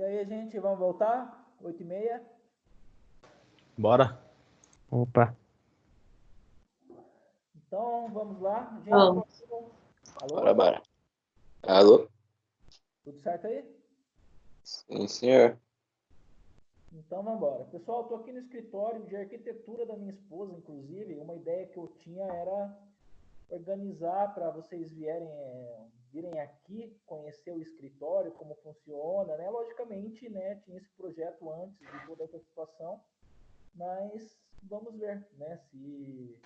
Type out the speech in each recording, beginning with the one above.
E aí, gente, vamos voltar? 8h30? Bora. Opa. Então, vamos lá. Gente, Vamos. alô? Bora. Alô? Tudo certo aí? Sim, senhor. Então, vamos embora. Pessoal, estou aqui no escritório de arquitetura da minha esposa, inclusive. Uma ideia que eu tinha era organizar para vocês virem aqui, conhecer o escritório, como funciona, né? Logicamente, né, tinha esse projeto antes de toda essa situação, mas vamos ver, né, se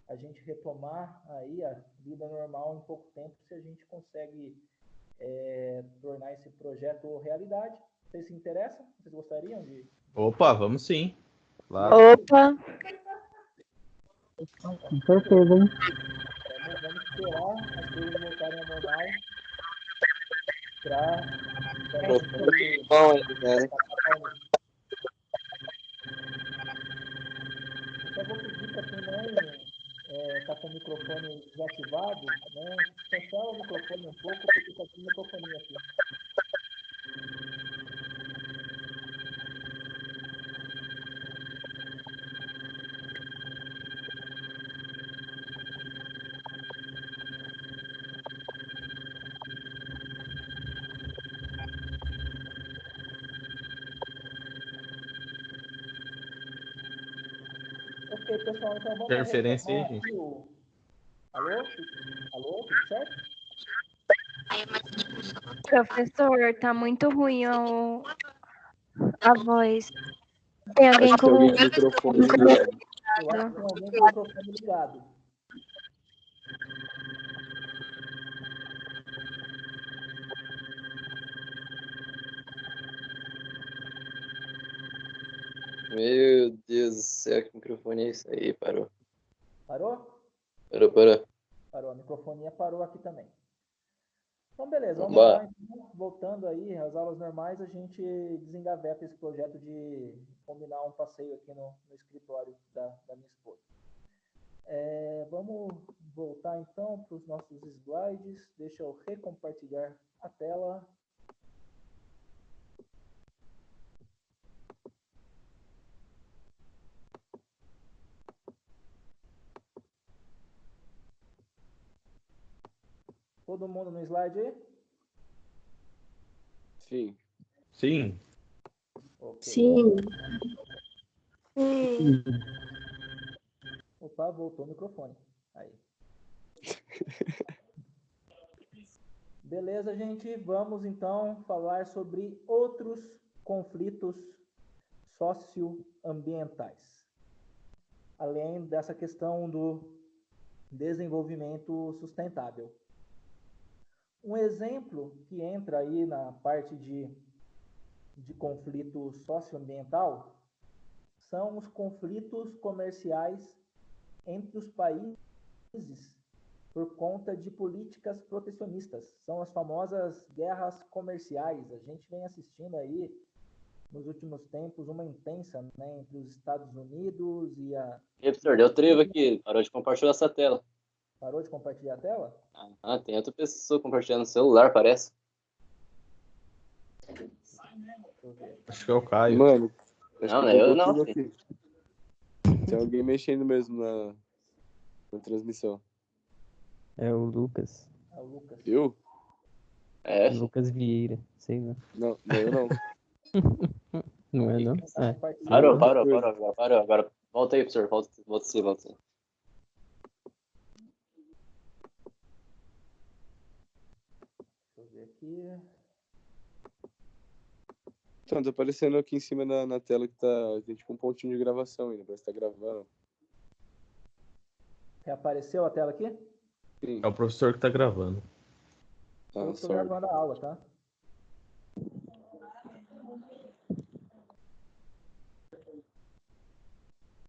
a gente retomar aí a vida normal em pouco tempo, se a gente consegue tornar esse projeto realidade. Vocês se interessam? Vocês gostariam de... Opa, vamos sim. Claro. Opa! Com certeza, hein? Vamos esperar as coisas voltarem ao normal para Bom, né? Eu só vou pedir para quem não está com o microfone desativado, né? Cancela o microfone um pouco, porque está com o microfone aqui. Ok, pessoal, então vamos Interferência aí, retomar gente. aqui o... Alô? Alô, tudo certo? Professor, tá muito ruim a voz. Tem alguém Acho que com... alguém com o microfone ligado. Eu acho que tem alguém com o microfone ligado. Meu Deus do céu, que microfone é isso aí? Parou. Parou? Parou. Parou, a microfonia parou aqui também. Então, beleza, vamos Vambora. lá. Então, voltando aí às aulas normais, a gente desengaveta esse projeto de combinar um passeio aqui no escritório da minha esposa. Vamos voltar então para os nossos slides. Deixa eu recompartilhar a tela. Todo mundo no slide aí? Sim. Sim. Ok. Sim. Opa, voltou o microfone. Aí. Beleza, gente. Vamos então falar sobre outros conflitos socioambientais. Além dessa questão do desenvolvimento sustentável. Um exemplo que entra aí na parte de conflito socioambiental são os conflitos comerciais entre os países por conta de políticas protecionistas. São as famosas guerras comerciais. A gente vem assistindo aí, nos últimos tempos, uma intensa, né, entre os Estados Unidos e a... E aí, professor, deu trevo aqui. Parou de compartilhar essa tela. Parou de compartilhar a tela? Ah, tem outra pessoa compartilhando no celular, parece. Deixa eu ver. Acho que é o Caio. Mano, acho Não, que não é eu bugou não, tudo filho. aqui. Tem alguém mexendo mesmo na transmissão. É o Lucas. É o Lucas. Eu? É, filho. Lucas Vieira. Sei lá. Não, eu não. Não é, não? Tá É. compartilhando. Parou. Agora volta aí, professor. Volta sim. Deixa eu ver aqui. Então, tá aparecendo aqui em cima na tela que tem tipo um pontinho de gravação ainda, parece que tá gravando. Reapareceu a tela aqui? Sim. É o professor que tá gravando. Eu Ah, estou sorry. gravando a aula, tá?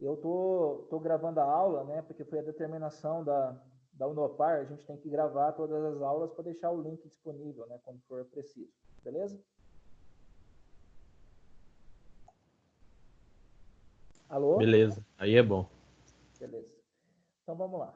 Eu tô gravando a aula, né? Porque foi a determinação da Unopar. A gente tem que gravar todas as aulas para deixar o link disponível, né? Quando for preciso. Beleza? Alô? Beleza. Aí é bom. Beleza. Então vamos lá.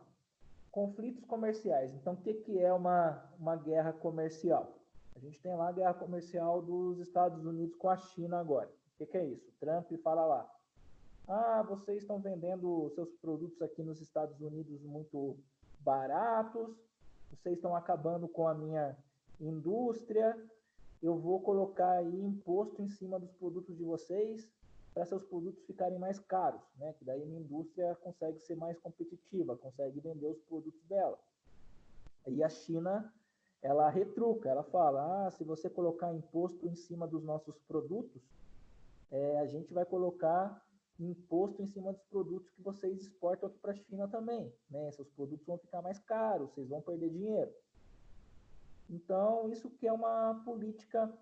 Conflitos comerciais. Então, o que é uma guerra comercial? A gente tem lá a guerra comercial dos Estados Unidos com a China agora. O que é isso? O Trump fala lá, vocês estão vendendo seus produtos aqui nos Estados Unidos muito baratos, vocês estão acabando com a minha indústria, eu vou colocar aí imposto em cima dos produtos de vocês para seus produtos ficarem mais caros, né? Que daí a minha indústria consegue ser mais competitiva, consegue vender os produtos dela. E a China, ela retruca, ela fala, se você colocar imposto em cima dos nossos produtos, a gente vai colocar imposto em cima dos produtos que vocês exportam aqui para a China também, né? Seus produtos vão ficar mais caros, vocês vão perder dinheiro. Então, isso que é uma política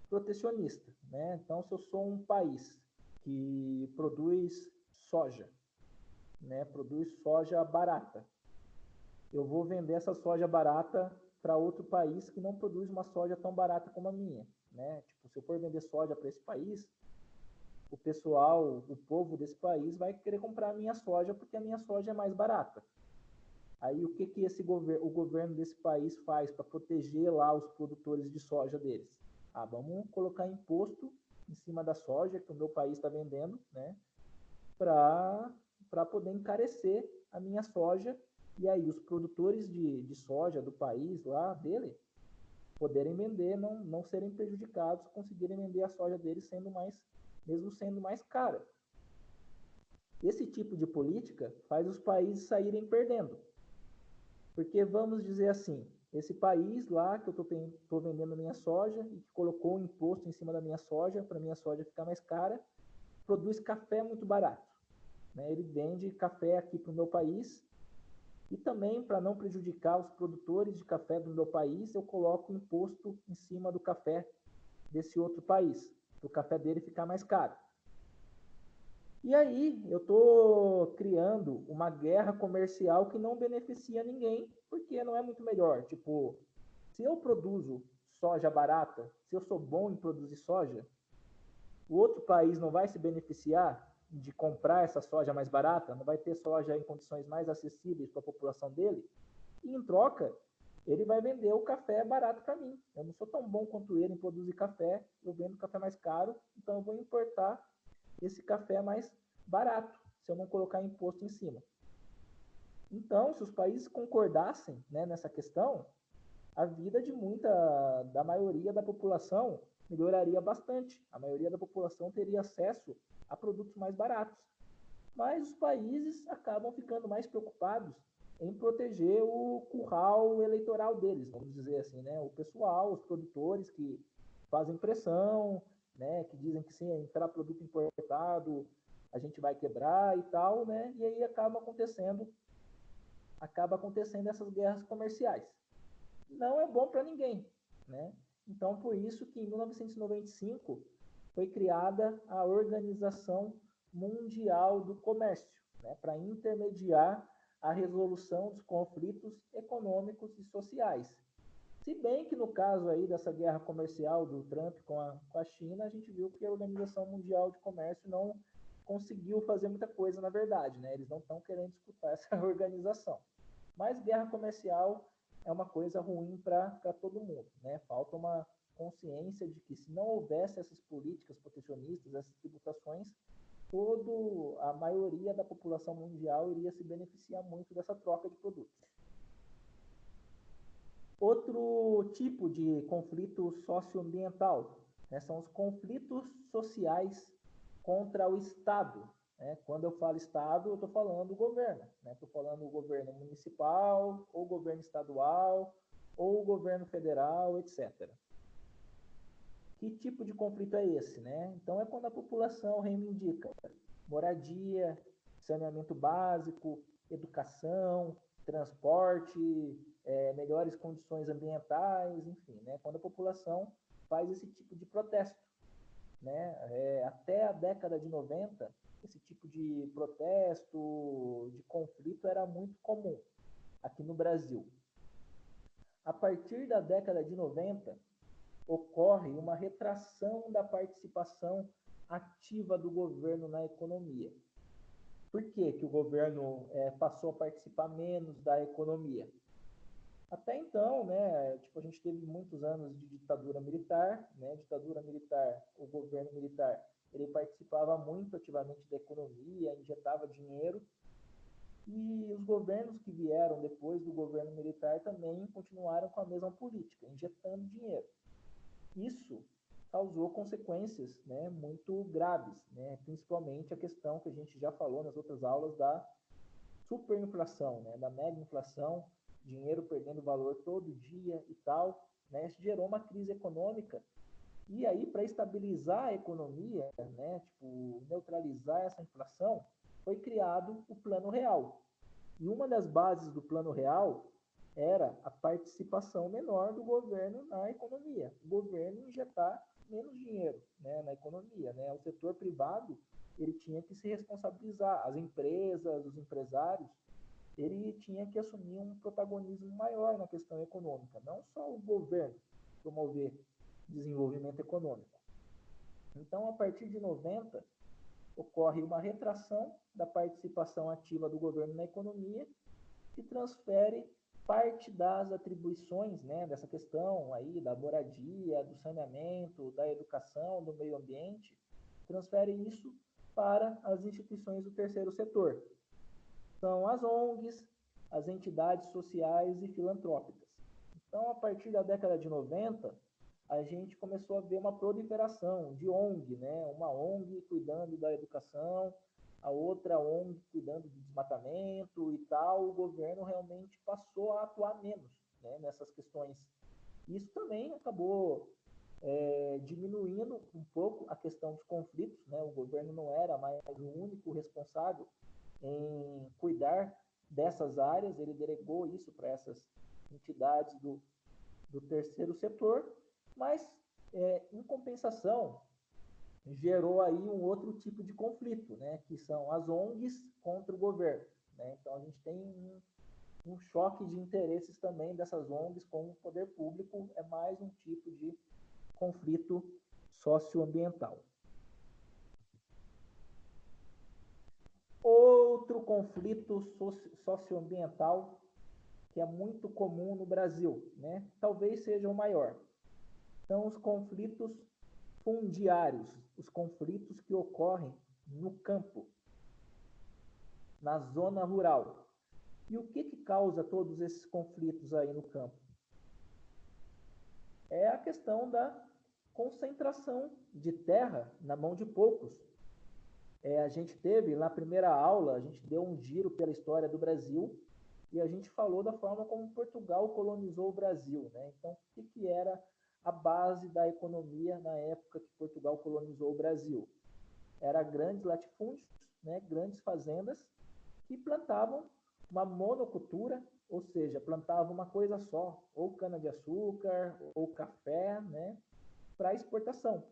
protecionista, né? Então, se eu sou um país que produz soja, né? Produz soja barata, eu vou vender essa soja barata para outro país que não produz uma soja tão barata como a minha, né? Tipo, se eu for vender soja para esse país, o pessoal, o povo desse país vai querer comprar a minha soja porque a minha soja é mais barata. Aí o que o governo desse país faz para proteger lá os produtores de soja deles? Vamos colocar imposto em cima da soja que o meu país está vendendo, né? Para poder encarecer a minha soja e aí os produtores de soja do país lá dele poderem vender, não serem prejudicados, conseguirem vender a soja deles mesmo sendo mais cara. Esse tipo de política faz os países saírem perdendo. Porque vamos dizer assim, esse país lá que eu estou vendendo minha soja e que colocou um imposto em cima da minha soja, para minha soja ficar mais cara, produz café muito barato, né? Ele vende café aqui para o meu país e também, para não prejudicar os produtores de café do meu país, eu coloco imposto em cima do café desse outro país, para o café dele ficar mais caro. E aí eu estou criando uma guerra comercial que não beneficia ninguém, porque não é muito melhor. Tipo, se eu produzo soja barata, se eu sou bom em produzir soja, o outro país não vai se beneficiar de comprar essa soja mais barata, não vai ter soja em condições mais acessíveis para a população dele, e em troca, ele vai vender o café barato para mim. Eu não sou tão bom quanto ele em produzir café, eu vendo café mais caro, então eu vou importar esse café mais barato, se eu não colocar imposto em cima. Então, se os países concordassem, né, nessa questão, a vida da maioria da população melhoraria bastante. A maioria da população teria acesso a produtos mais baratos. Mas os países acabam ficando mais preocupados em proteger o curral eleitoral deles, vamos dizer assim, né? O pessoal, os produtores que fazem pressão, né? Que dizem que se entrar produto importado, a gente vai quebrar e tal, né? E aí acaba acontecendo essas guerras comerciais. Não é bom para ninguém, né? Então, por isso que em 1995 foi criada a Organização Mundial do Comércio, né, para intermediar a resolução dos conflitos econômicos e sociais. Se bem que no caso aí dessa guerra comercial do Trump com a China, a gente viu que a Organização Mundial de Comércio não conseguiu fazer muita coisa, na verdade, né? Eles não estão querendo escutar essa organização. Mas guerra comercial é uma coisa ruim para todo mundo, né? Falta uma consciência de que se não houvesse essas políticas protecionistas, essas tributações, a maioria da população mundial iria se beneficiar muito dessa troca de produtos. Outro tipo de conflito socioambiental, né, são os conflitos sociais contra o Estado. Né? Quando eu falo Estado, eu estou falando o governo. Estou falando o governo municipal, ou governo estadual, ou o governo federal, etc. Que tipo de conflito é esse? Né? Então, é quando a população reivindica moradia, saneamento básico, educação, transporte, melhores condições ambientais, enfim, né? Quando a população faz esse tipo de protesto. Né? Até a década de 90, esse tipo de protesto, de conflito era muito comum aqui no Brasil. A partir da década de 90, ocorre uma retração da participação ativa do governo na economia. Por que o governo passou a participar menos da economia? Até então, né, tipo, a gente teve muitos anos de ditadura militar, né, ditadura militar, o governo militar, ele participava muito ativamente da economia, injetava dinheiro, e os governos que vieram depois do governo militar também continuaram com a mesma política, injetando dinheiro. Isso causou consequências, né, muito graves, né, principalmente a questão que a gente já falou nas outras aulas da superinflação, né, da mega inflação, dinheiro perdendo valor todo dia e tal, né, isso gerou uma crise econômica. E aí, para estabilizar a economia, né, tipo, neutralizar essa inflação, foi criado o Plano Real. E uma das bases do Plano Real era a participação menor do governo na economia. O governo injetar menos dinheiro, né, na economia, né? O setor privado, ele tinha que se responsabilizar. As empresas, os empresários, ele tinha que assumir um protagonismo maior na questão econômica, não só o governo promover desenvolvimento econômico. Então, a partir de 90, ocorre uma retração da participação ativa do governo na economia, que transfere parte das atribuições, né, dessa questão aí da moradia, do saneamento, da educação, do meio ambiente, transfere isso para as instituições do terceiro setor. São as ONGs, as entidades sociais e filantrópicas. Então, a partir da década de 90, a gente começou a ver uma proliferação de ONG, né? Uma ONG cuidando da educação, a outra ONG cuidando do desmatamento e tal. O governo realmente passou a atuar menos, né, nessas questões. Isso também acabou diminuindo um pouco a questão dos conflitos, né? O governo não era mais o único responsável em cuidar dessas áreas, ele delegou isso para essas entidades do terceiro setor, mas, em compensação, gerou aí um outro tipo de conflito, né, que são as ONGs contra o governo, né? Então, a gente tem um choque de interesses também dessas ONGs com o poder público, é mais um tipo de conflito socioambiental. Outro conflito socioambiental que é muito comum no Brasil, né? Talvez seja o maior. São os conflitos fundiários, os conflitos que ocorrem no campo, na zona rural. E o que causa todos esses conflitos aí no campo? É a questão da concentração de terra na mão de poucos. A gente teve, na primeira aula, a gente deu um giro pela história do Brasil e a gente falou da forma como Portugal colonizou o Brasil, né? Então, o que era a base da economia na época que Portugal colonizou o Brasil? Era grandes latifúndios, né? Grandes fazendas que plantavam uma monocultura, ou seja, plantavam uma coisa só, ou cana-de-açúcar, ou café, né? Para exportação.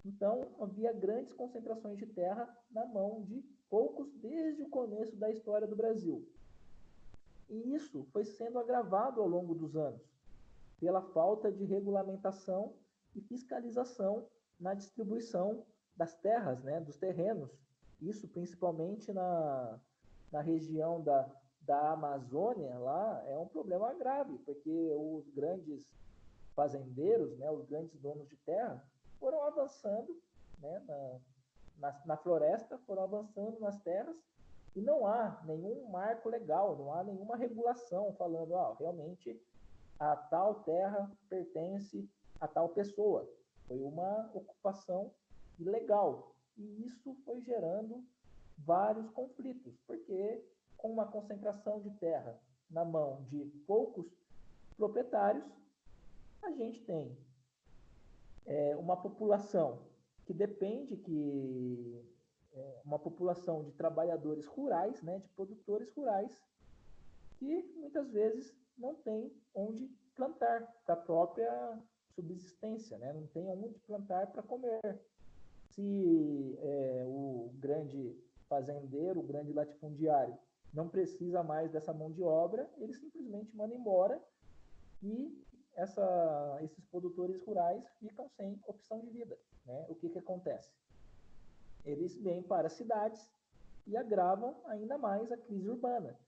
Então, havia grandes concentrações de terra na mão de poucos desde o começo da história do Brasil. E isso foi sendo agravado ao longo dos anos, pela falta de regulamentação e fiscalização na distribuição das terras, né, dos terrenos. Isso principalmente na região da Amazônia, lá é um problema grave, porque os grandes fazendeiros, né, os grandes donos de terra, foram avançando, né, na floresta, foram avançando nas terras, e não há nenhum marco legal, não há nenhuma regulação falando, realmente a tal terra pertence a tal pessoa. Foi uma ocupação ilegal. E isso foi gerando vários conflitos, porque com uma concentração de terra na mão de poucos proprietários, a gente tem uma população que depende uma população de trabalhadores rurais, né, de produtores rurais, que muitas vezes não tem onde plantar para a própria subsistência, né? Não tem onde plantar para comer. Se o grande fazendeiro, o grande latifundiário, não precisa mais dessa mão de obra, ele simplesmente manda embora e esses produtores rurais ficam sem opção de vida, né? O que acontece? Eles vêm para as cidades e agravam ainda mais a crise urbana.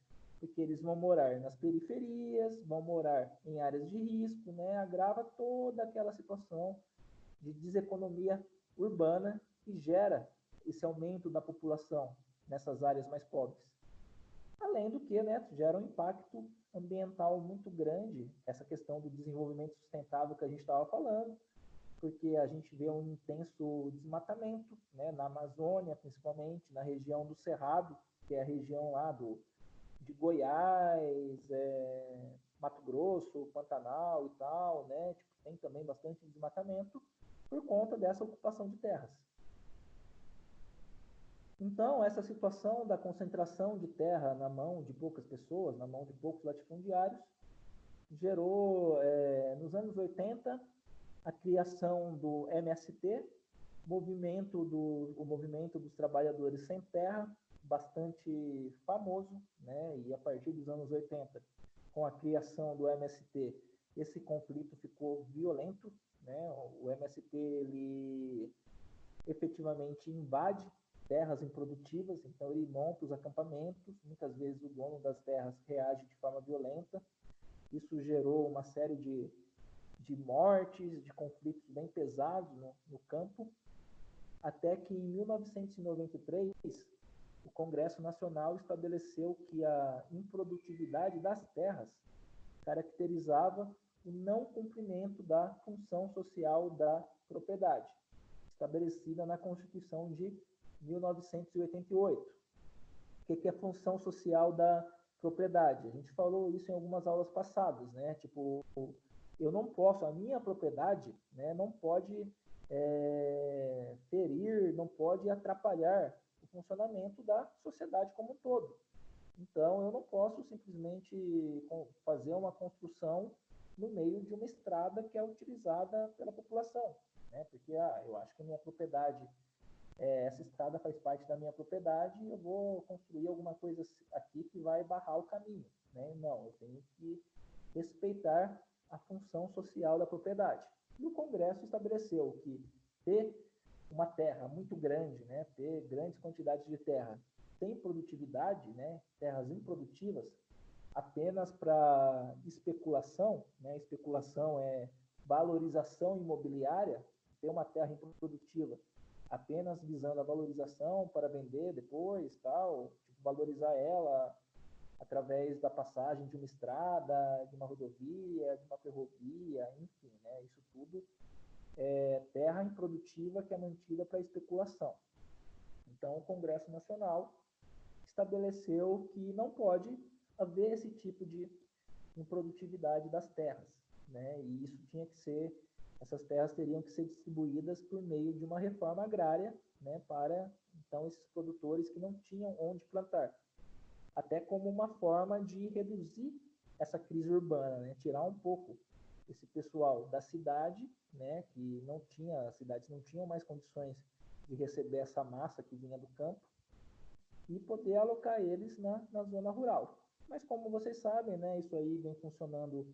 porque eles vão morar nas periferias, vão morar em áreas de risco, né? Agrava toda aquela situação de deseconomia urbana que gera esse aumento da população nessas áreas mais pobres. Além do que, né, gera um impacto ambiental muito grande, essa questão do desenvolvimento sustentável que a gente estava falando, porque a gente vê um intenso desmatamento, né, na Amazônia, principalmente, na região do Cerrado, que é a região lá de Goiás, Mato Grosso, Pantanal e tal, né, tipo, tem também bastante desmatamento por conta dessa ocupação de terras. Então, essa situação da concentração de terra na mão de poucas pessoas, na mão de poucos latifundiários, gerou, nos anos 80, a criação do MST, o movimento dos trabalhadores sem terra, bastante famoso, né? E a partir dos anos 80, com a criação do MST, esse conflito ficou violento, né? O MST, ele efetivamente invade terras improdutivas, então ele monta os acampamentos, muitas vezes o dono das terras reage de forma violenta, isso gerou uma série de mortes, de conflitos bem pesados no campo, até que em 1993 o Congresso Nacional estabeleceu que a improdutividade das terras caracterizava o não cumprimento da função social da propriedade, estabelecida na Constituição de 1988. O que é a função social da propriedade? A gente falou isso em algumas aulas passadas, né? Tipo, eu não posso, a minha propriedade, né, não pode ferir, não pode atrapalhar o funcionamento da sociedade como um todo. Então, eu não posso simplesmente fazer uma construção no meio de uma estrada que é utilizada pela população, né? Porque, eu acho que a minha propriedade, essa estrada faz parte da minha propriedade e eu vou construir alguma coisa aqui que vai barrar o caminho, né? Não, eu tenho que respeitar a função social da propriedade. E o Congresso estabeleceu que ter uma terra muito grande, né, ter grandes quantidades de terra sem produtividade, né, terras improdutivas, apenas para especulação, né, especulação é valorização imobiliária, ter uma terra improdutiva apenas visando a valorização para vender depois, tal, tipo, valorizar ela através da passagem de uma estrada, de uma rodovia, de uma ferrovia, enfim, né? Isso tudo é terra improdutiva que é mantida para especulação. Então, o Congresso Nacional estabeleceu que não pode haver esse tipo de improdutividade das terras, né? E isso tinha que ser, essas terras teriam que ser distribuídas por meio de uma reforma agrária, né, para então esses produtores que não tinham onde plantar, até como uma forma de reduzir essa crise urbana, né? Tirar um pouco esse pessoal da cidade, né? Que não tinha, as cidades não tinham mais condições de receber essa massa que vinha do campo e poder alocar eles na zona rural. Mas como vocês sabem, né? Isso aí vem funcionando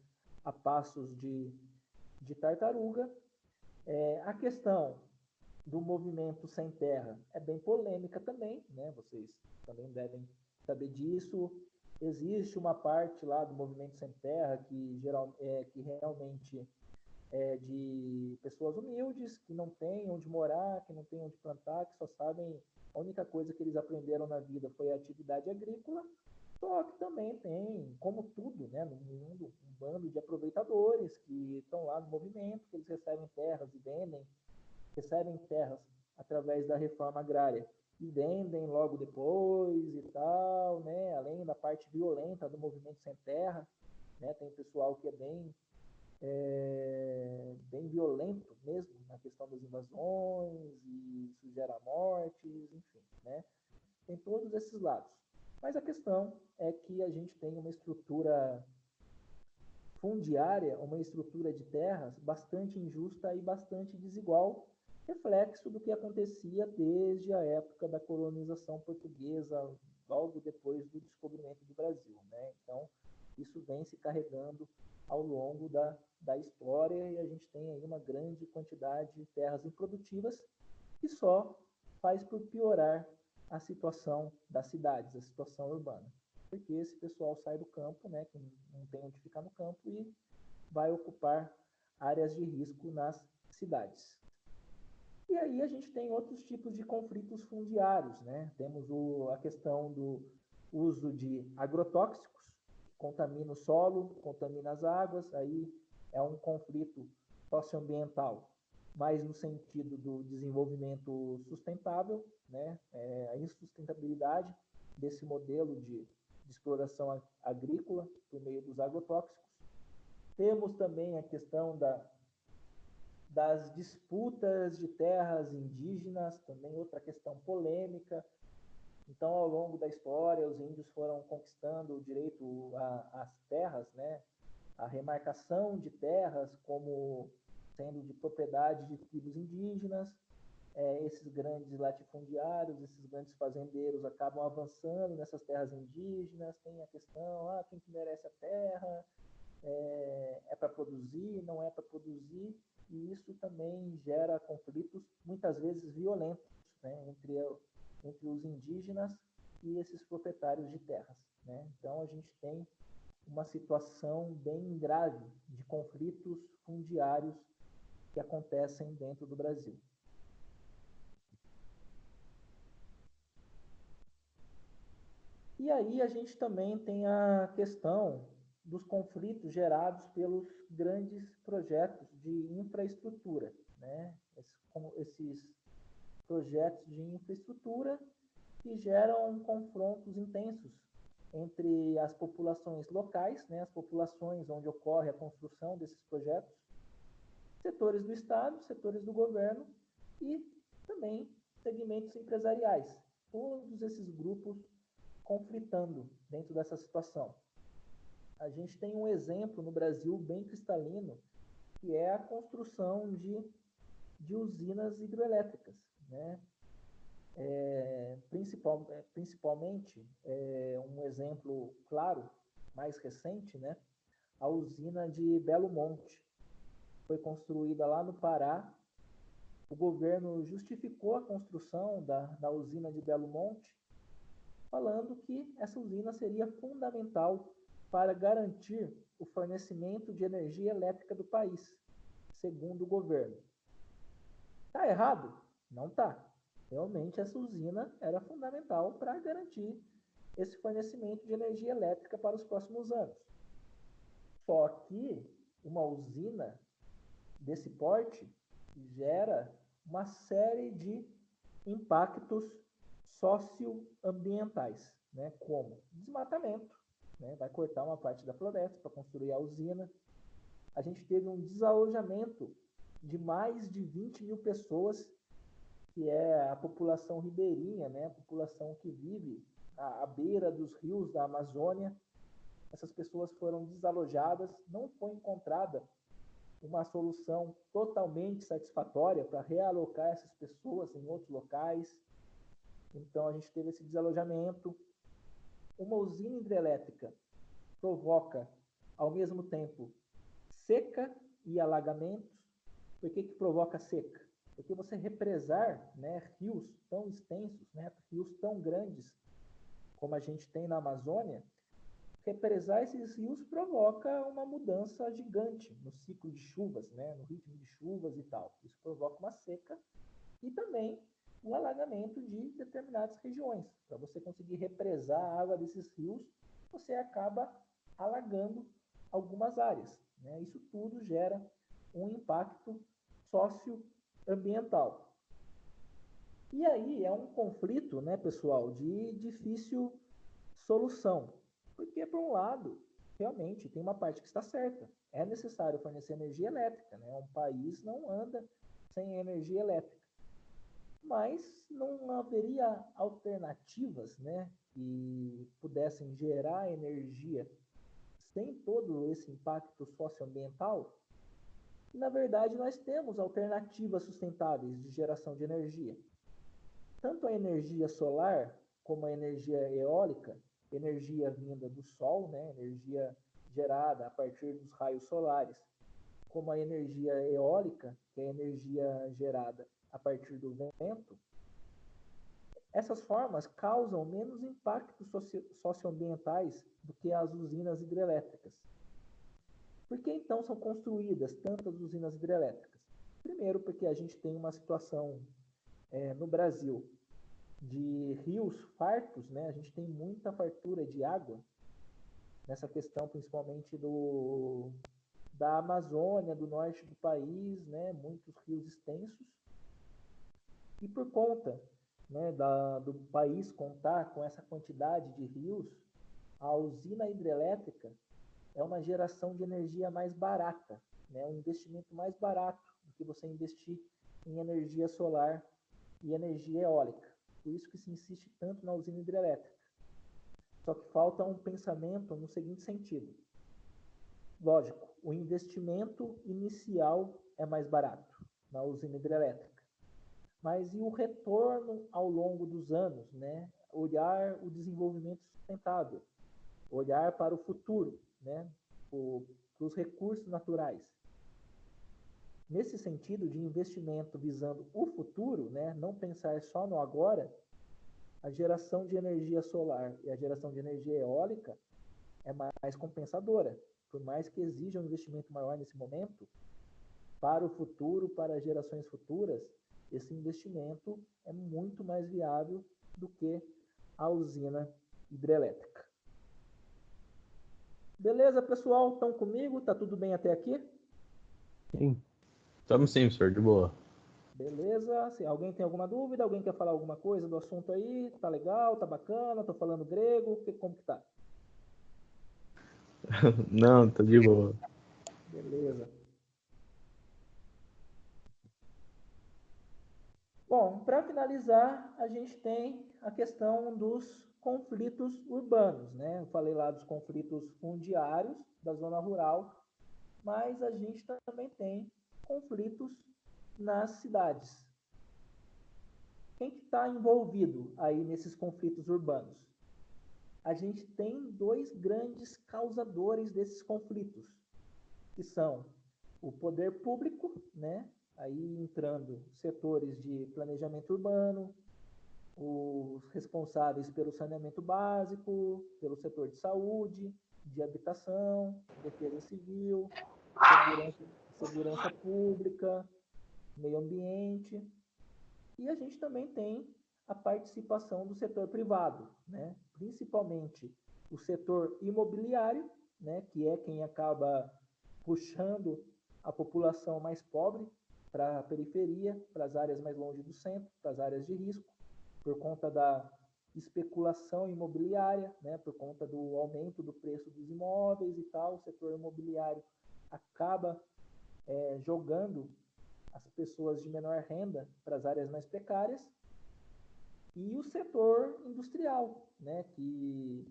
a passos de tartaruga. A questão do movimento sem terra é bem polêmica também, né? Vocês também devem saber disso. Existe uma parte lá do movimento sem terra que realmente é de pessoas humildes, que não têm onde morar, que não têm onde plantar, que só sabem, a única coisa que eles aprenderam na vida foi a atividade agrícola. Só que também tem, como tudo, né, no mundo, um bando de aproveitadores que estão lá no movimento, que eles recebem terras e vendem, recebem terras através da reforma agrária e vendem logo depois e tal, né? Além da parte violenta do movimento sem terra, né? Tem pessoal que é bem violento mesmo na questão das invasões e isso gera mortes, enfim, né? Tem todos esses lados. Mas a questão é que a gente tem uma estrutura fundiária, uma estrutura de terras bastante injusta e bastante desigual, reflexo do que acontecia desde a época da colonização portuguesa, logo depois do descobrimento do Brasil, né? Então, isso vem se carregando ao longo da história e a gente tem aí uma grande quantidade de terras improdutivas que só faz por piorar a situação das cidades, a situação urbana. porque esse pessoal sai do campo, né, que não tem onde ficar no campo, e vai ocupar áreas de risco nas cidades. E aí a gente tem outros tipos de conflitos fundiários, né? Temos a questão do uso de agrotóxicos, contamina o solo, contamina as águas, aí é um conflito socioambiental, mais no sentido do desenvolvimento sustentável, né? A insustentabilidade desse modelo de exploração agrícola por meio dos agrotóxicos. Temos também a questão das disputas de terras indígenas, também outra questão polêmica. Então, ao longo da história, os índios foram conquistando o direito às terras, né? A remarcação de terras como sendo de propriedade de tribos indígenas. Esses grandes latifundiários, esses grandes fazendeiros acabam avançando nessas terras indígenas. Tem a questão, quem que merece a terra, é para produzir, não é para produzir, e isso também gera conflitos, muitas vezes violentos, né, entre os indígenas e esses proprietários de terras, né? Então a gente tem uma situação bem grave de conflitos fundiários que acontecem dentro do Brasil. E aí a gente também tem a questão dos conflitos gerados pelos grandes projetos de infraestrutura, né? Esses projetos de infraestrutura que geram confrontos intensos entre as populações locais, né? As populações onde ocorre a construção desses projetos, setores do Estado, setores do governo e também segmentos empresariais. Todos esses grupos conflitando dentro dessa situação. A gente tem um exemplo no Brasil bem cristalino, que é a construção de usinas hidrelétricas, né? Principalmente, um exemplo claro, mais recente, né? A usina de Belo Monte. Foi construída lá no Pará. O governo justificou a construção da usina de Belo Monte, falando que essa usina seria fundamental para garantir o fornecimento de energia elétrica do país, segundo o governo. Está errado? Não está. Realmente essa usina era fundamental para garantir esse fornecimento de energia elétrica para os próximos anos. Só que uma usina desse porte gera uma série de impactos socioambientais, né? Como desmatamento, né? Vai cortar uma parte da floresta para construir a usina. A gente teve um desalojamento de mais de 20 mil pessoas, que é a população ribeirinha, né? A população que vive à beira dos rios da Amazônia. Essas pessoas foram desalojadas, não foi encontrada uma solução totalmente satisfatória para realocar essas pessoas em outros locais. Então a gente teve esse desalojamento. Uma usina hidrelétrica provoca, ao mesmo tempo, seca e alagamentos. Por que provoca seca? Porque você represar, né, rios tão extensos, né, rios tão grandes como a gente tem na Amazônia, represar esses rios provoca uma mudança gigante no ciclo de chuvas, né, no ritmo de chuvas e tal. Isso provoca uma seca e também um alagamento de determinadas regiões. Para você conseguir represar a água desses rios, você acaba alagando algumas áreas, né? Isso tudo gera um impacto socioambiental. E aí é um conflito, né, pessoal, de difícil solução. Porque, por um lado, realmente tem uma parte que está certa. É necessário fornecer energia elétrica, né? Um país não anda sem energia elétrica. Mas não haveria alternativas, né, que pudessem gerar energia sem todo esse impacto socioambiental? E, na verdade, nós temos alternativas sustentáveis de geração de energia. Tanto a energia solar como a energia eólica, energia vinda do sol, né, energia gerada a partir dos raios solares, como a energia eólica, que é a energia gerada a partir do vento, Essas formas causam menos impactos socioambientais do que as usinas hidrelétricas. Por que então são construídas tantas usinas hidrelétricas? Primeiro, porque a gente tem uma situação no Brasil de rios fartos, né? A gente tem muita fartura de água, nessa questão principalmente da Amazônia, do norte do país, né? Muitos rios extensos. E por conta, né, do país contar com essa quantidade de rios, a usina hidrelétrica é uma geração de energia mais barata, né? Um investimento mais barato do que você investir em energia solar e energia eólica. Por isso que se insiste tanto na usina hidrelétrica. Só que falta um pensamento no seguinte sentido. Lógico, o investimento inicial é mais barato na usina hidrelétrica. Mas e o retorno ao longo dos anos, né? Olhar o desenvolvimento sustentável, olhar para o futuro, né? Para os recursos naturais. Nesse sentido de investimento visando o futuro, né? Não pensar só no agora, a geração de energia solar e a geração de energia eólica é mais compensadora. Por mais que exija um investimento maior nesse momento, para o futuro, para as gerações futuras, esse investimento é muito mais viável do que a usina hidrelétrica. Beleza, pessoal? Estão comigo? Tá tudo bem até aqui? Sim. Estamos sim, senhor, de boa. Beleza. Se alguém tem alguma dúvida, alguém quer falar alguma coisa do assunto aí? Tá legal? Tá bacana? Tô falando grego? Como que tá? Não, tá de boa. Beleza. Bom, para finalizar, a gente tem a questão dos conflitos urbanos, né? Eu falei lá dos conflitos fundiários da zona rural, mas a gente também tem conflitos nas cidades. Quem que está envolvido aí nesses conflitos urbanos? A gente tem dois grandes causadores desses conflitos, que são o poder público, né? Aí entrando setores de planejamento urbano, os responsáveis pelo saneamento básico, pelo setor de saúde, de habitação, defesa civil, segurança pública, meio ambiente. E a gente também tem a participação do setor privado, né? Principalmente o setor imobiliário, né? Que é quem acaba puxando a população mais pobre para a periferia, para as áreas mais longe do centro, para as áreas de risco, por conta da especulação imobiliária, né? Por conta do aumento do preço dos imóveis e tal, o setor imobiliário acaba jogando as pessoas de menor renda para as áreas mais precárias, e o setor industrial, né, que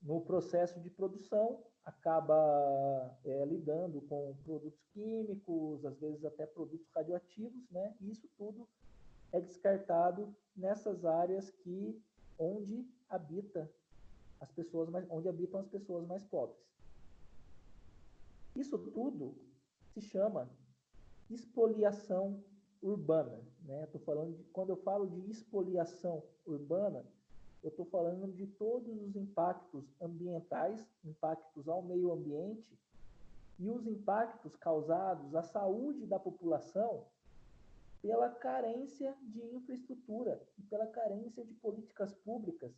no processo de produção acaba lidando com produtos químicos, às vezes até produtos radioativos, né, e isso tudo é descartado nessas áreas onde habitam as pessoas mais pobres. Isso tudo se chama expoliação urbana, né? Quando eu falo de expoliação urbana, eu estou falando de todos os impactos ambientais, impactos ao meio ambiente e os impactos causados à saúde da população pela carência de infraestrutura e pela carência de políticas públicas,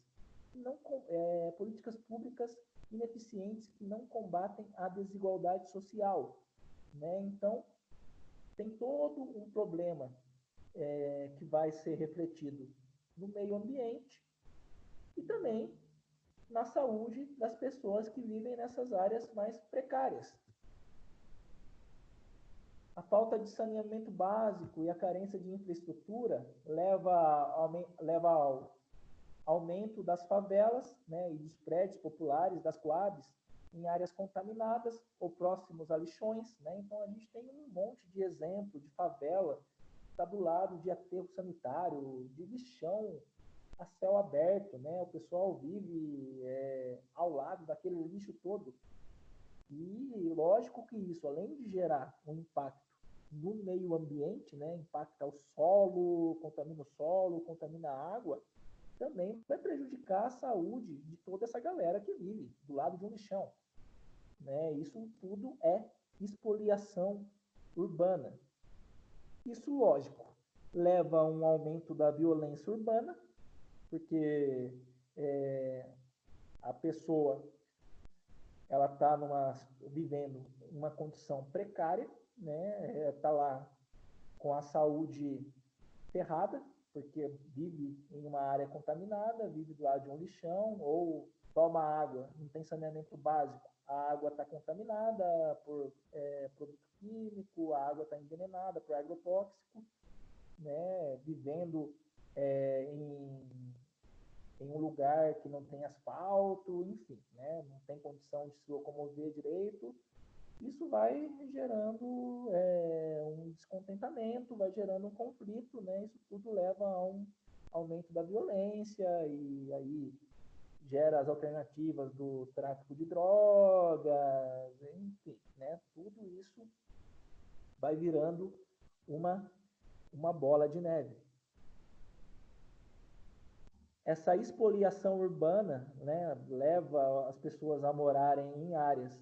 políticas públicas ineficientes que não combatem a desigualdade social, né? Então, tem todo um problema que vai ser refletido no meio ambiente e também na saúde das pessoas que vivem nessas áreas mais precárias. A falta de saneamento básico e a carência de infraestrutura leva ao aumento das favelas, né, e dos prédios populares, das coabs, em áreas contaminadas ou próximos a lixões, né? Então a gente tem um monte de exemplo de favela que está do lado de aterro sanitário, de lixão a céu aberto, né? O pessoal vive ao lado daquele lixo todo. E lógico que isso, além de gerar um impacto no meio ambiente, né, impacta o solo, contamina a água, também vai prejudicar a saúde de toda essa galera que vive do lado de um lixão, né? Isso tudo é espoliação urbana. Isso, lógico, leva a um aumento da violência urbana, porque a pessoa ela está vivendo uma condição precária, né? Está lá com a saúde ferrada, porque vive em uma área contaminada, vive do lado de um lixão, ou toma água, não tem saneamento básico, a água está contaminada por produto químico, a água está envenenada por agrotóxico, né? Vivendo em um lugar que não tem asfalto, enfim, né? Não tem condição de se locomover direito. Isso vai gerando um descontentamento, vai gerando um conflito, né? Isso tudo leva a um aumento da violência e aí gera as alternativas do tráfico de drogas, enfim, né? Tudo isso vai virando uma bola de neve. Essa expoliação urbana, né, leva as pessoas a morarem em áreas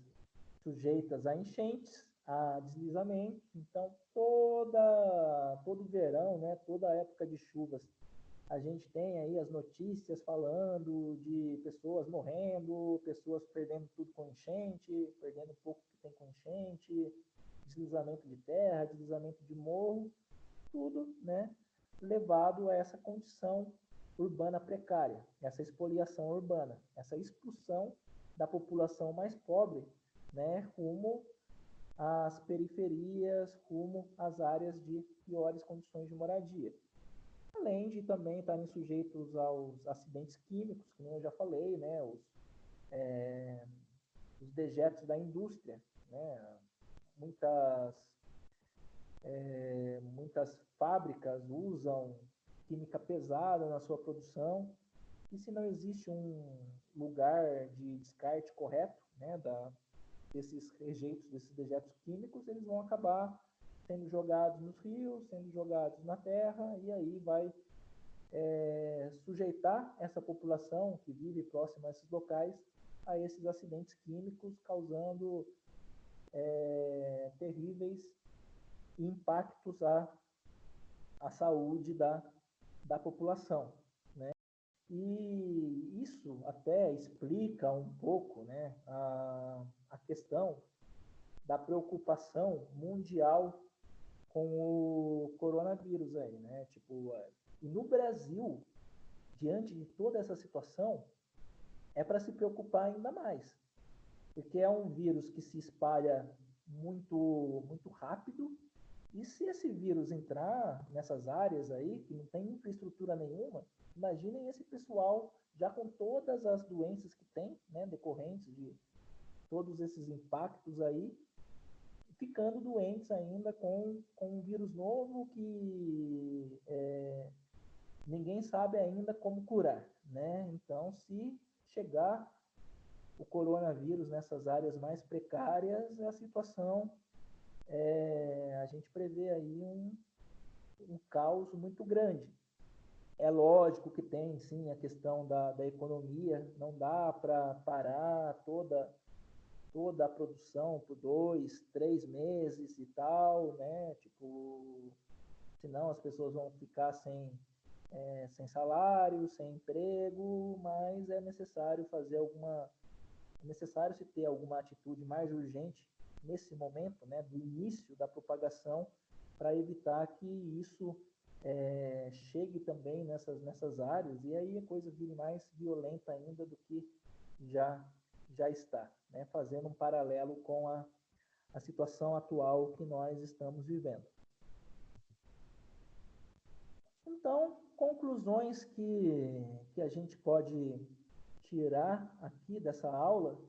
sujeitas a enchentes, a deslizamentos. Então, todo verão, né, toda época de chuvas, a gente tem aí as notícias falando de pessoas morrendo, pessoas perdendo tudo com enchente, perdendo um pouco que tem com enchente, deslizamento de terra, deslizamento de morro, tudo, né, levado a essa condição urbana precária, essa expoliação urbana, essa expulsão da população mais pobre, né, rumo às periferias, rumo às áreas de piores condições de moradia. Além de também estarem sujeitos aos acidentes químicos, como eu já falei, né, os dejetos da indústria, né, muitas fábricas usam química pesada na sua produção, e se não existe um lugar de descarte correto, né, desses rejeitos, desses dejetos químicos, eles vão acabar sendo jogados nos rios, sendo jogados na terra, e aí vai sujeitar essa população que vive próxima a esses locais a esses acidentes químicos, causando terríveis impactos à saúde da população, né? E isso até explica um pouco, né, a questão da preocupação mundial com o coronavírus aí, né? Tipo, e no Brasil, diante de toda essa situação, é para se preocupar ainda mais, porque é um vírus que se espalha muito, muito rápido. E se esse vírus entrar nessas áreas aí, que não tem infraestrutura nenhuma, imaginem esse pessoal já com todas as doenças que tem, né, decorrentes de todos esses impactos aí, ficando doentes ainda com um vírus novo que ninguém sabe ainda como curar, né? Então, se chegar o coronavírus nessas áreas mais precárias, a situação a gente prevê aí um caos muito grande. É lógico que tem, sim, a questão da economia, não dá para parar toda a produção por 2, 3 meses e tal, né? Tipo, senão as pessoas vão ficar sem salário, sem emprego, mas é necessário se ter alguma atitude mais urgente nesse momento, né, do início da propagação, para evitar que isso chegue também nessas áreas, e aí a coisa vire mais violenta ainda do que já está, né, fazendo um paralelo com a situação atual que nós estamos vivendo. Então, conclusões que a gente pode tirar aqui dessa aula.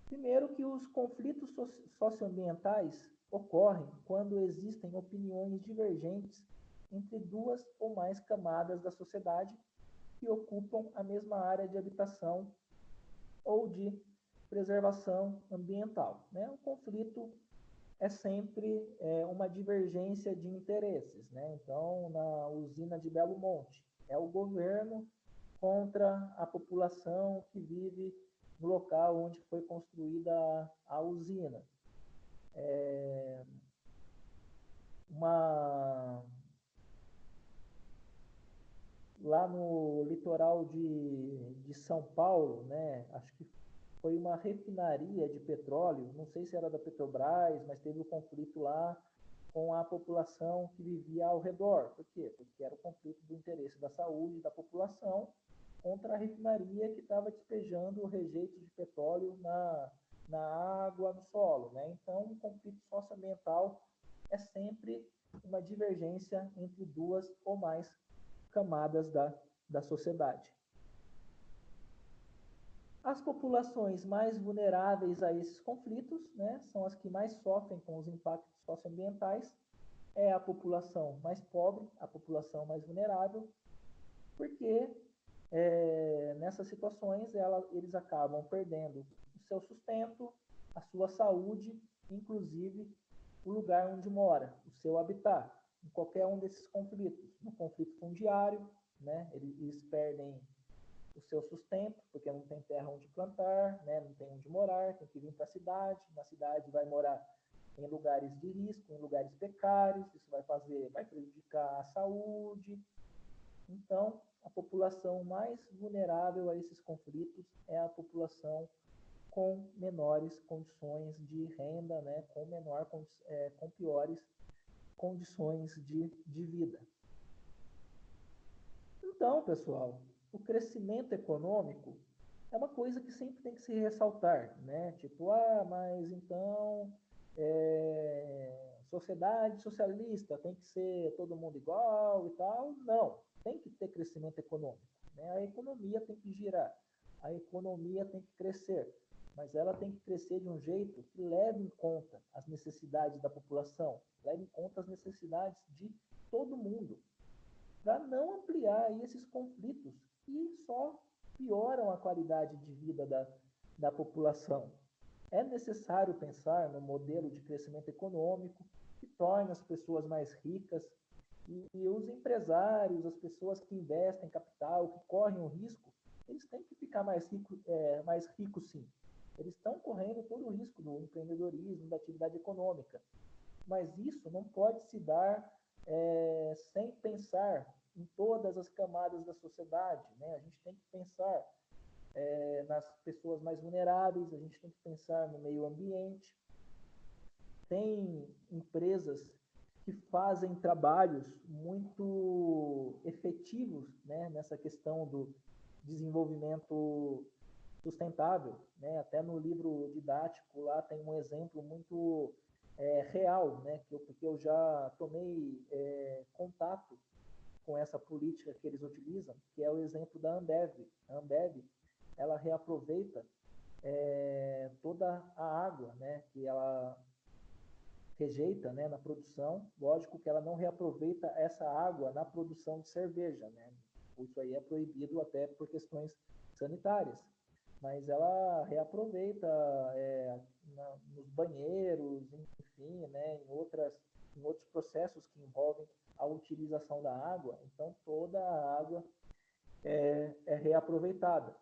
Primeiro, que os conflitos socioambientais ocorrem quando existem opiniões divergentes entre duas ou mais camadas da sociedade que ocupam a mesma área de habitação ou de preservação ambiental, né? O conflito é sempre uma divergência de interesses, né? Então, na usina de Belo Monte, é o governo contra a população que vive no local onde foi construída a usina. Lá no litoral de São Paulo, né? Acho que foi uma refinaria de petróleo, não sei se era da Petrobras, mas teve um conflito lá com a população que vivia ao redor. Por quê? Porque era o conflito do interesse da saúde da população contra a refinaria que estava despejando rejeitos de petróleo na água, no solo, né? Então, um conflito socioambiental é sempre uma divergência entre duas ou mais camadas da sociedade. As populações mais vulneráveis a esses conflitos, né, são as que mais sofrem com os impactos socioambientais, é a população mais pobre, a população mais vulnerável, porque nessas situações eles acabam perdendo o seu sustento, a sua saúde, inclusive o lugar onde mora, o seu habitat, em qualquer um desses conflitos. No conflito fundiário, né, eles perdem o seu sustento, porque não tem terra onde plantar, né, não tem onde morar, tem que vir para a cidade, na cidade vai morar em lugares de risco, em lugares precários, isso vai prejudicar a saúde. Então, a população mais vulnerável a esses conflitos é a população com menores condições de renda, né, com piores condições de vida. Então, pessoal, o crescimento econômico é uma coisa que sempre tem que se ressaltar, né? Tipo, mas então sociedade socialista tem que ser todo mundo igual e tal. Não, tem que ter crescimento econômico, né? A economia tem que girar, a economia tem que crescer, mas ela tem que crescer de um jeito que leve em conta as necessidades da população, leve em conta as necessidades de todo mundo, para não ampliar aí esses conflitos que só pioram a qualidade de vida da população. É necessário pensar no modelo de crescimento econômico que torne as pessoas mais ricas e os empresários, as pessoas que investem em capital, que correm o risco, eles têm que ficar mais ricos sim. Eles estão correndo todo o risco do empreendedorismo, da atividade econômica. Mas isso não pode se dar sem pensar em todas as camadas da sociedade, né? A gente tem que pensar nas pessoas mais vulneráveis, a gente tem que pensar no meio ambiente. Tem empresas que fazem trabalhos muito efetivos, né, nessa questão do desenvolvimento sustentável, né? Até no livro didático lá tem um exemplo muito real, né? Porque eu já tomei contato com essa política que eles utilizam, que é o exemplo da Ambev. A Ambev, ela reaproveita toda a água, né, que ela rejeita, né, na produção. Lógico que ela não reaproveita essa água na produção de cerveja, né? Isso aí é proibido até por questões sanitárias. Mas ela reaproveita nos banheiros, enfim, né, em outros processos que envolvem a utilização da água. Então, toda a água é reaproveitada.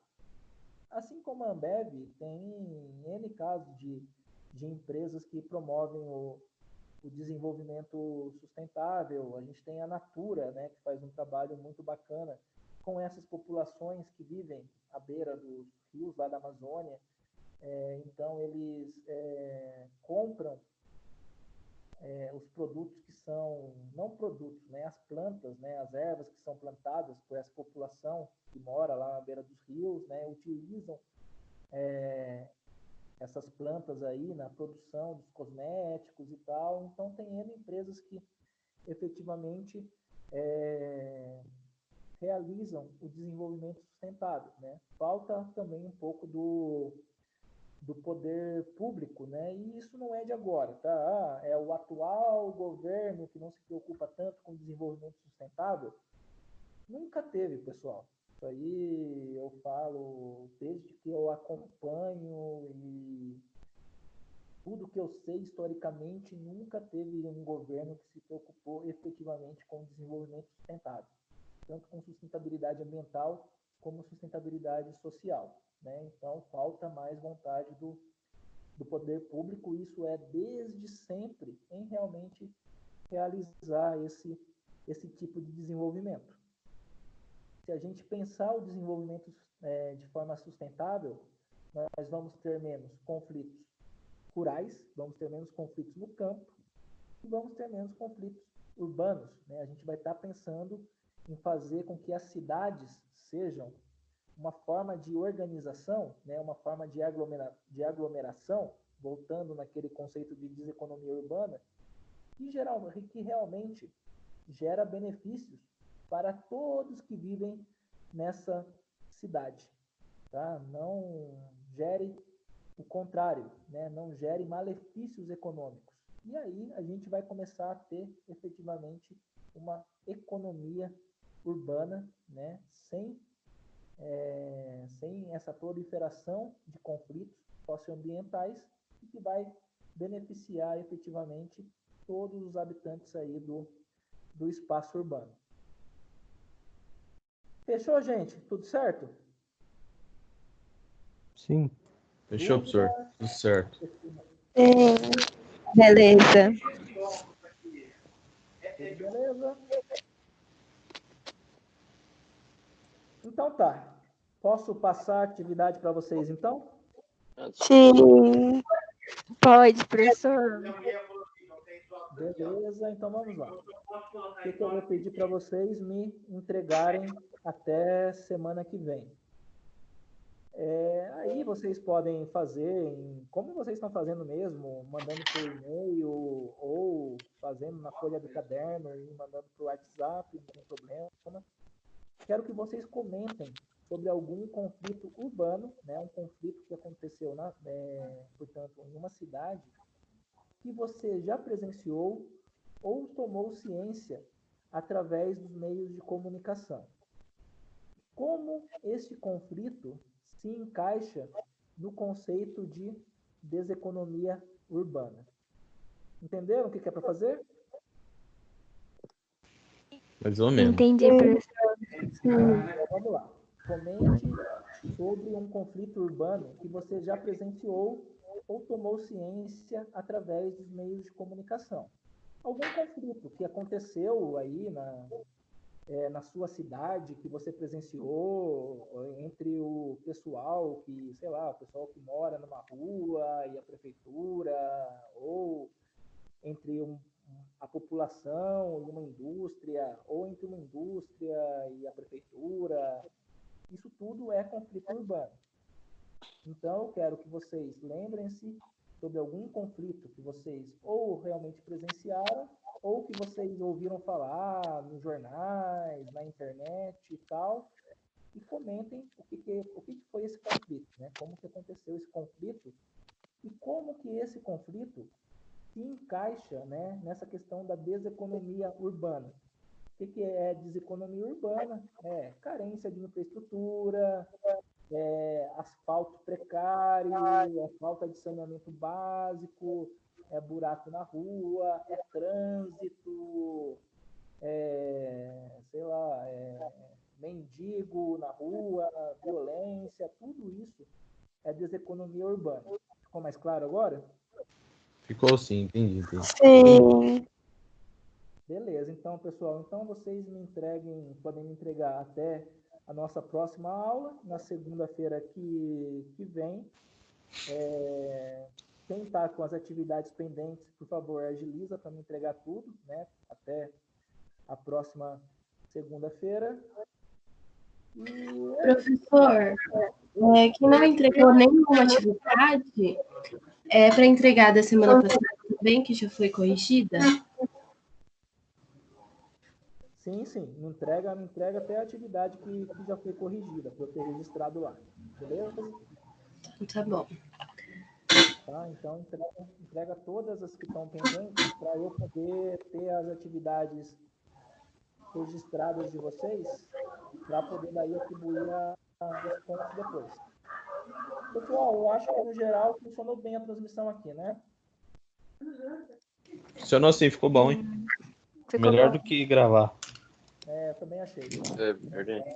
Assim como a Ambev, tem N casos de empresas que promovem o desenvolvimento sustentável. A gente tem a Natura, né, que faz um trabalho muito bacana com essas populações que vivem à beira dos rios lá da Amazônia. Então, eles compram os produtos que são, não produtos, né, as plantas, né, as ervas que são plantadas por essa população que mora lá à beira dos rios, né, utilizam essas plantas aí na produção dos cosméticos e tal. Então, tem N empresas que efetivamente realizam o desenvolvimento sustentável, né? Falta também um pouco do poder público, né? E isso não é de agora, tá? É o atual governo que não se preocupa tanto com o desenvolvimento sustentável. Nunca teve, pessoal. Isso aí eu falo desde que eu acompanho tudo que eu sei historicamente, nunca teve um governo que se preocupou efetivamente com o desenvolvimento sustentável, tanto com sustentabilidade ambiental como sustentabilidade social, né? Então, falta mais vontade do poder público, isso é desde sempre, em realmente realizar esse tipo de desenvolvimento. Se a gente pensar o desenvolvimento de forma sustentável, nós vamos ter menos conflitos rurais, vamos ter menos conflitos no campo e vamos ter menos conflitos urbanos, né? A gente vai estar pensando em fazer com que as cidades sejam uma forma de organização, né? Uma forma de aglomeração, voltando naquele conceito de deseconomia urbana, que realmente gera benefícios para todos que vivem nessa cidade, tá? Não gere o contrário, né? Não gere malefícios econômicos. E aí a gente vai começar a ter efetivamente uma economia urbana, né? Sem essa proliferação de conflitos socioambientais e que vai beneficiar efetivamente todos os habitantes aí do espaço urbano. Fechou, gente? Tudo certo? Sim. Fechou, professor? Tudo certo. Sim. Beleza. Tudo beleza? Então tá. Posso passar a atividade para vocês, então? Sim. Pode, professor. Beleza, então vamos lá. O que eu vou pedir para vocês me entregarem até semana que vem? Aí vocês podem fazer, como vocês estão fazendo mesmo, mandando por e-mail ou fazendo na folha do caderno e mandando por WhatsApp, não tem problema. Quero que vocês comentem sobre algum conflito urbano, né, um conflito que aconteceu, portanto, em uma cidade, que você já presenciou ou tomou ciência através dos meios de comunicação. Como esse conflito se encaixa no conceito de deseconomia urbana? Entenderam o que é para fazer? Mais ou menos. Entendi, professor. Então, vamos lá. Comente sobre um conflito urbano que você já presenciou ou tomou ciência através dos meios de comunicação. Algum conflito que aconteceu aí na sua cidade, que você presenciou entre o pessoal que, sei lá, o pessoal que mora numa rua e a prefeitura, ou entre a população e uma indústria, ou entre uma indústria e a prefeitura. Isso tudo é conflito urbano. Então, eu quero que vocês lembrem-se sobre algum conflito que vocês ou realmente presenciaram, ou que vocês ouviram falar nos jornais, na internet e tal, e comentem o que foi esse conflito, né? Como que aconteceu esse conflito e como que esse conflito se encaixa, né, nessa questão da deseconomia urbana. O que é deseconomia urbana? É carência de infraestrutura, asfalto precário, falta de saneamento básico, buraco na rua, trânsito, sei lá, mendigo na rua, violência, tudo isso é deseconomia urbana. Ficou mais claro agora? Ficou sim, entendi. Sim. Beleza, então, pessoal, então vocês podem me entregar até a nossa próxima aula, na segunda-feira que vem. Quem está com as atividades pendentes, por favor, agiliza para me entregar tudo, né? Até a próxima segunda-feira. Professor, quem não entregou nenhuma atividade é para entregar da semana passada também, que já foi corrigida? Sim, me entrega até a atividade que já foi corrigida, para eu ter registrado lá. Beleza? Tá bom. Tá? Então, entrega todas as que estão pendentes para eu poder ter as atividades registradas de vocês, para poder daí atribuir os pontos depois. Pessoal, eu acho que no geral funcionou bem a transmissão aqui, né? Funcionou assim, ficou bom, hein? Ficou Melhor bom. do que gravar. É, eu também achei. É verdade.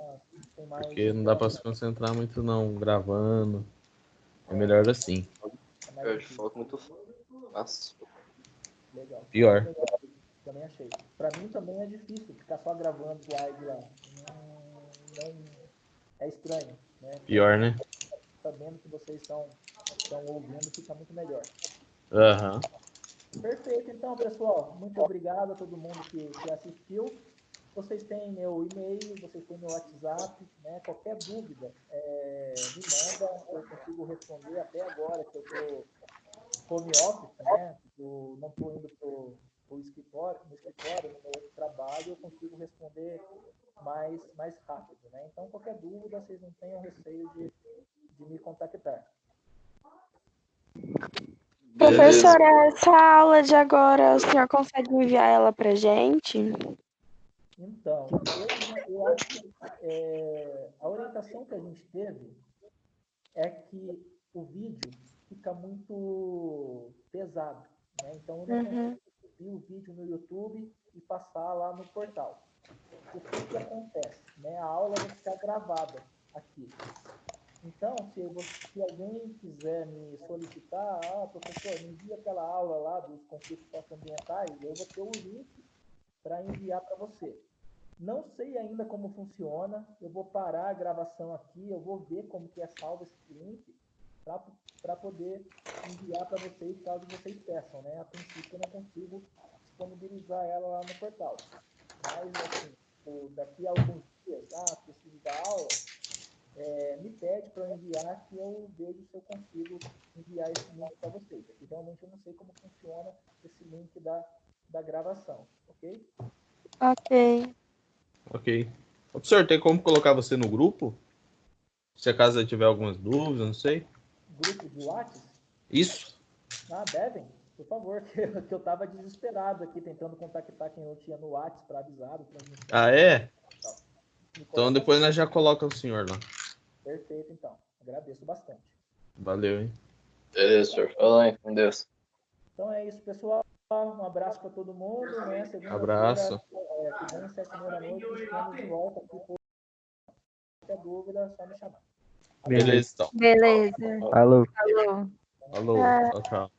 Tem mais... Porque não dá pra se concentrar muito não, gravando. É melhor assim. é mais Eu te difícil. falo muito fácil. Legal. Pior. Também achei. Pra mim também é difícil ficar só gravando live lá. É estranho, né? Pior, né? Sabendo que vocês estão ouvindo, fica muito melhor. Aham. Perfeito, então, pessoal. Muito obrigado a todo mundo que assistiu. Vocês têm meu e-mail, vocês têm meu WhatsApp, né? Qualquer dúvida, me manda, eu consigo responder até agora, que eu estou home office, né? Não estou indo pro escritório, no meu outro trabalho, eu consigo responder mais rápido, né? Então, qualquer dúvida, vocês não tenham receio de me contactar. Beleza. Professora, essa aula de agora, o senhor consegue enviar ela pra gente? Então, eu acho que a orientação que a gente teve é que o vídeo fica muito pesado, né? Então, eu não consigo subir o vídeo no YouTube e passar lá no portal. O que acontece? Né? A aula vai ficar gravada aqui. Então, se alguém quiser me solicitar, professor, me envia aquela aula lá dos conflitos socioambientais, eu vou ter o link para enviar para você. Não sei ainda como funciona, eu vou parar a gravação aqui, eu vou ver como que é salvo esse link para poder enviar para vocês caso vocês peçam, né? A princípio eu não consigo disponibilizar ela lá no portal. Mas, assim, daqui a alguns dias, preciso da aula, me pede para eu enviar que eu vejo se eu consigo enviar esse link para vocês. Aqui realmente eu não sei como funciona esse link da gravação, ok? Ok. Ok. Ô, professor, tem como colocar você no grupo? Se a casa tiver algumas dúvidas, não sei. Grupo de WhatsApp? Isso. Devem, por favor, que eu estava desesperado aqui, tentando contactar quem eu tinha no WhatsApp para avisar do transmissão. Ah, é? Me Então coloca- depois nós já coloca o senhor lá. Perfeito, então. Agradeço bastante. Valeu, hein? Beleza, senhor. Fala aí, com Deus. Então é isso, pessoal. Um abraço para todo mundo, né? Segunda-feira, Abraço. que vem, 7h30, estamos de volta aqui. Por qualquer dúvida, é só me chamar. Beleza, então. Beleza. Falou. Falou. Falou. Tchau, tchau.